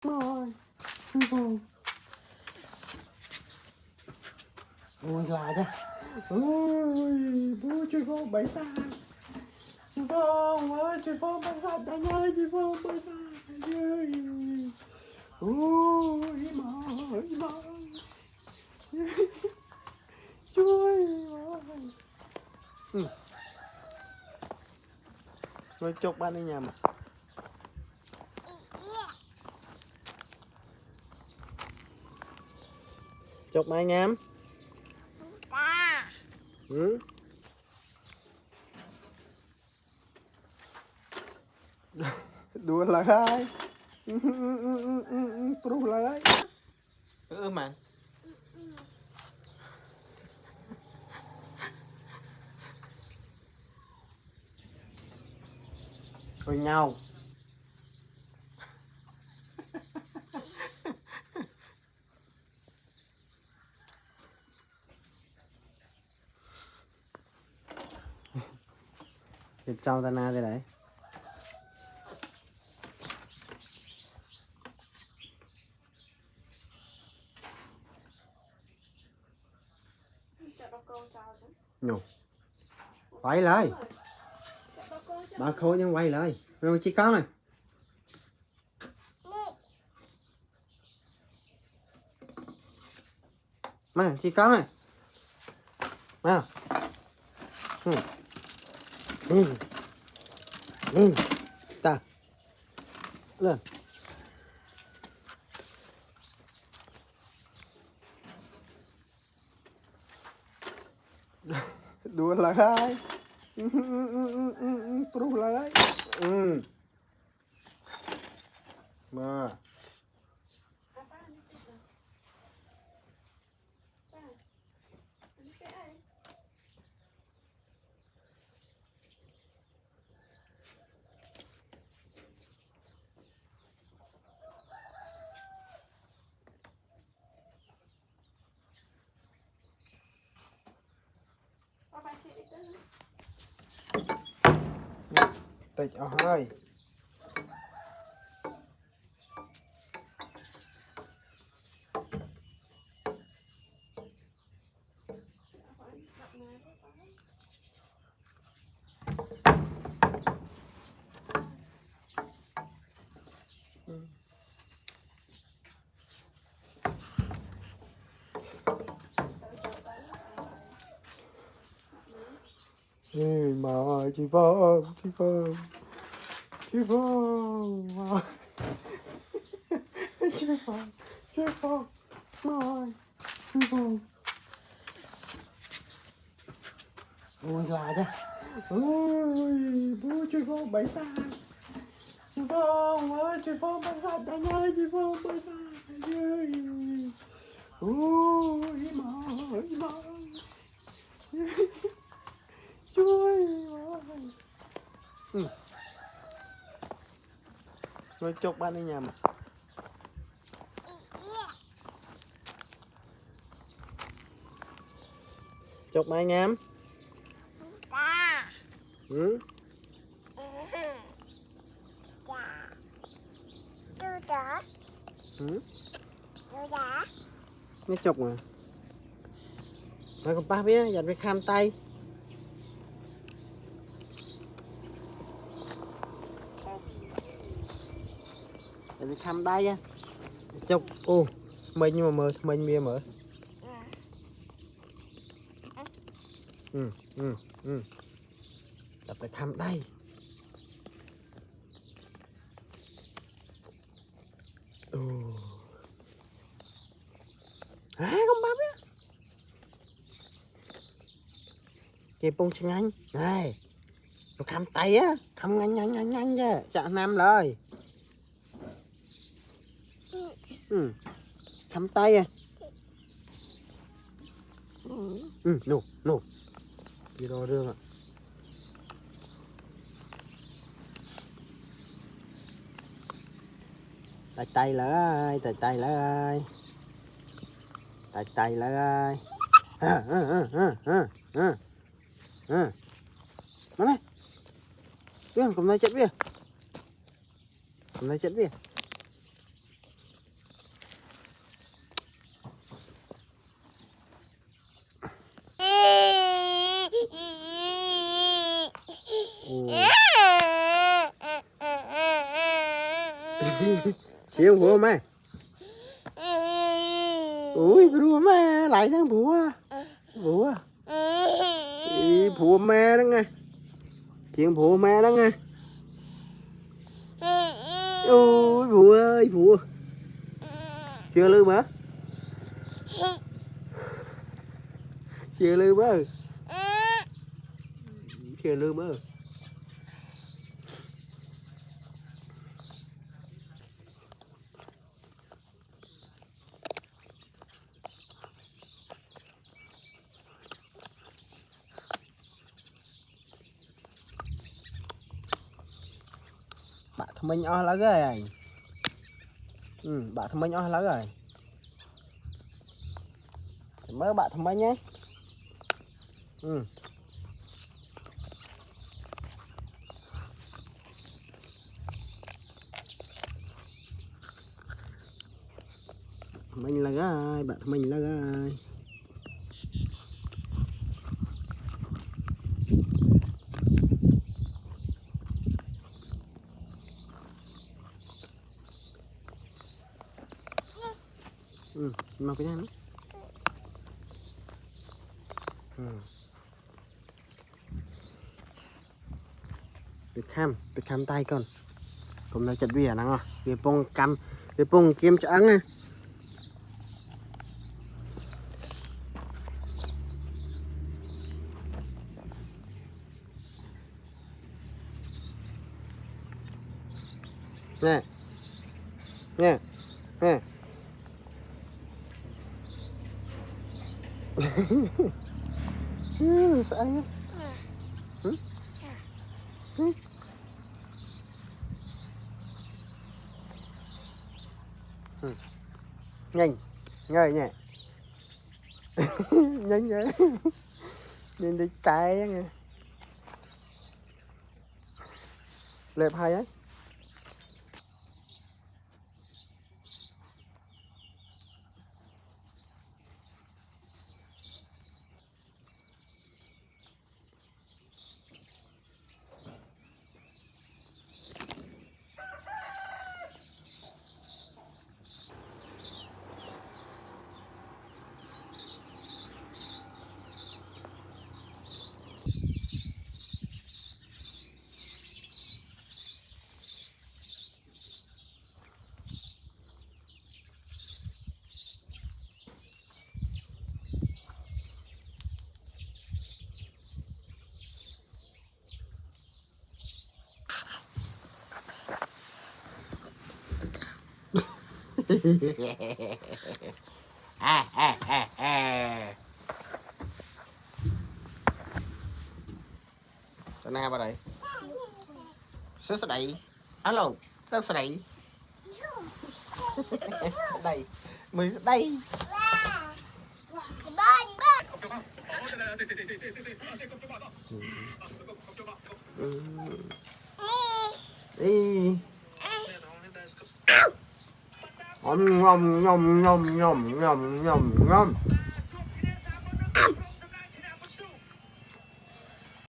Rồi. Ôi lại đó. Ôi, bố chị Phong bay xa. Chị Phong ơi, chị Phong bay xa anh ơi, chị Phong bay xa anh ơi. Ôi mà. Chui ơi. Rồi chụp bạn đi nhà mà. Chụp anh em. Ừ. Đùa là ai? Proof là ai? Mà. Rồi nhau. Thì trong ta na thế đấy. Nhủ. Quay lại. Bà khôi nhưng quay lại. Rồi chị con này. Mà chị con này. Mà. Ta. Lên. Đùa là ai? Proof là ai? Mà. Tịch ơi. Mà ơi chị Phong, chị Phong. Chị Phong. Chị Phong. Chị Phong. Mà ơi. Chị Phong. Ôi lại đó. Ôi, bố chị Phong bay xa. Chị Phong ơi, chị Phong bay xa anh ơi, chị Phong bay xa anh ơi. Ôi mà. Chui ơi. Rồi chụp bạn đi nhà mà. Chụp anh em. Ừ. Ừ. Nó chụp mà. Mà còn ba biết dành phải kham tay. Dành phải kham tay á. Chụp. Ô. Mình nhưng mà mở. Mình bia mở. Dành phải kham tay. Con ba biết. Kìa bông chân anh. Này. Nó kham tay á. Kham nhanh ra. Chạ nam lời. Kham tay à. Nụ. Đi đo rương ạ. Tay lại ơi. Tay lại ơi. Tay lại ơi. Mana? Tuan, cầm tay chết bia. Cầm tay chết bia. Chiều bố mẹ. Ui bố mẹ lại đang bố. Bố. Bố mẹ đó nghe. Chiều bố mẹ đó nghe. Ôi bố ơi bố. Chưa lưu mà. Chưa lưu mà. Chưa lưu mà. Bạn thông minh o lá rồi. Bạn thông minh o lá rồi. Mới bạn thông minh nhé. Mình là gái, bạn mình là gái. Mau cái này. Bị khăm tay con. Cùng nó chặt bìa nè ngò. Bìa bông kiếm cho ăn nè. Nè. Nè. Nè. Sợ anh nhanh ngơi nhỉ. Nhanh nhỉ. Nhìn đi tay nghe. Lẹp hay ấy. Sao na bà đây? Sao đây? Alo, tao sao đây? Sao đây? Mày sao đây? Đi. Nhom nhom nhom nhom nhom nhom nhom nhom.